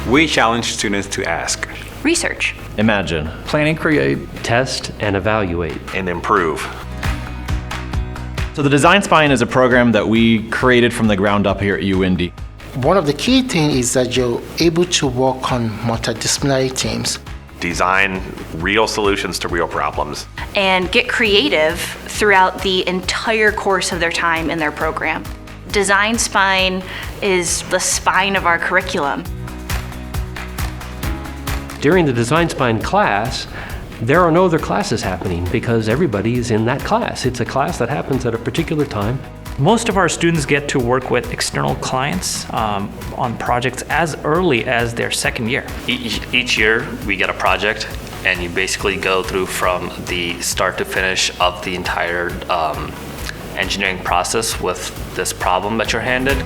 We challenge students to ask, research, imagine, plan and create, test and evaluate, and improve. So the DesignSpine is a program that we created from the ground up here at UIndy. One of the key things is that you're able to work on multidisciplinary teams. Design real solutions to real problems. and get creative throughout the entire course of their time in their program. DesignSpine is the spine of our curriculum. During the DesignSpine class, there are no other classes happening because everybody is in that class. It's a class that happens at a particular time. Most of our students get to work with external clients on projects as early as their second year. Each year we get a project, and you basically go through from the start to finish of the entire engineering process with this problem that you're handed.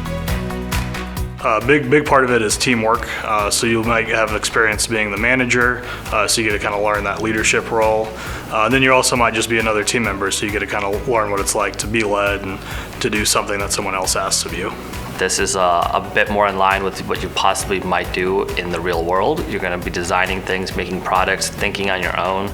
A big part of it is teamwork. So you might have experience being the manager, so you get to kind of learn that leadership role. And then you also might just be another team member, so you get to kind of learn what it's like to be led and to do something that someone else asks of you. This is a bit more in line with what you possibly might do in the real world. You're going to be designing things, making products, thinking on your own.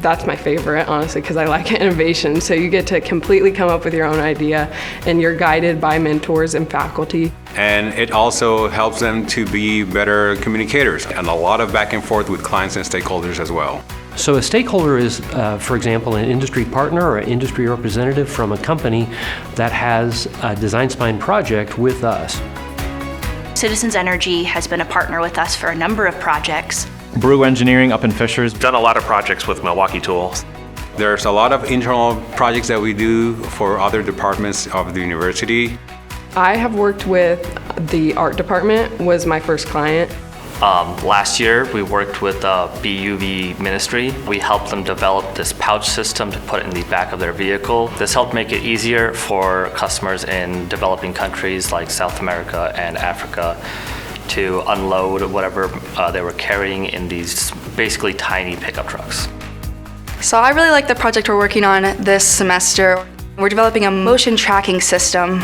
That's my favorite, honestly, because I like innovation. So you get to completely come up with your own idea, and you're guided by mentors and faculty. And it also helps them to be better communicators and a lot of back and forth with clients and stakeholders as well. So a stakeholder is, for example, an industry partner or an industry representative from a company that has a DesignSpine project with us. Citizens Energy has been a partner with us for a number of projects. Brew Engineering up in Fishers. Done a lot of projects with Milwaukee Tools. There's a lot of internal projects that we do for other departments of the university. I have worked with the art department, was my first client. Last year we worked with BUV Ministry. We helped them develop this pouch system to put in the back of their vehicle. This helped make it easier for customers in developing countries like South America and Africa to unload whatever they were carrying in these basically tiny pickup trucks. So I really like the project we're working on this semester. We're developing a motion tracking system.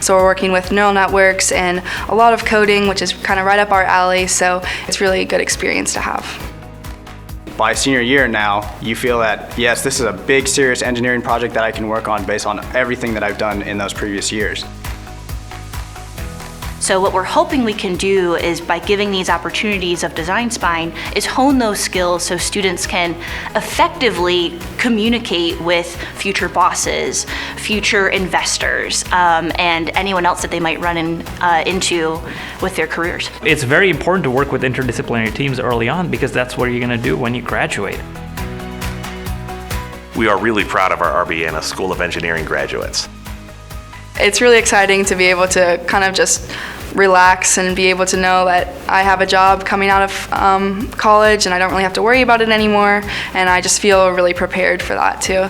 So we're working with neural networks and a lot of coding, which is kind of right up our alley, so it's really a good experience to have. By senior year now, you feel that, yes, this is a big, serious engineering project that I can work on based on everything that I've done in those previous years. So what we're hoping we can do is, by giving these opportunities of DesignSpine, is hone those skills so students can effectively communicate with future bosses, future investors, and anyone else that they might run into with their careers. It's very important to work with interdisciplinary teams early on because that's what you're going to do when you graduate. We are really proud of our Arbiana School of Engineering graduates. It's really exciting to be able to kind of just relax and be able to know that I have a job coming out of college and I don't really have to worry about it anymore, and I just feel really prepared for that too.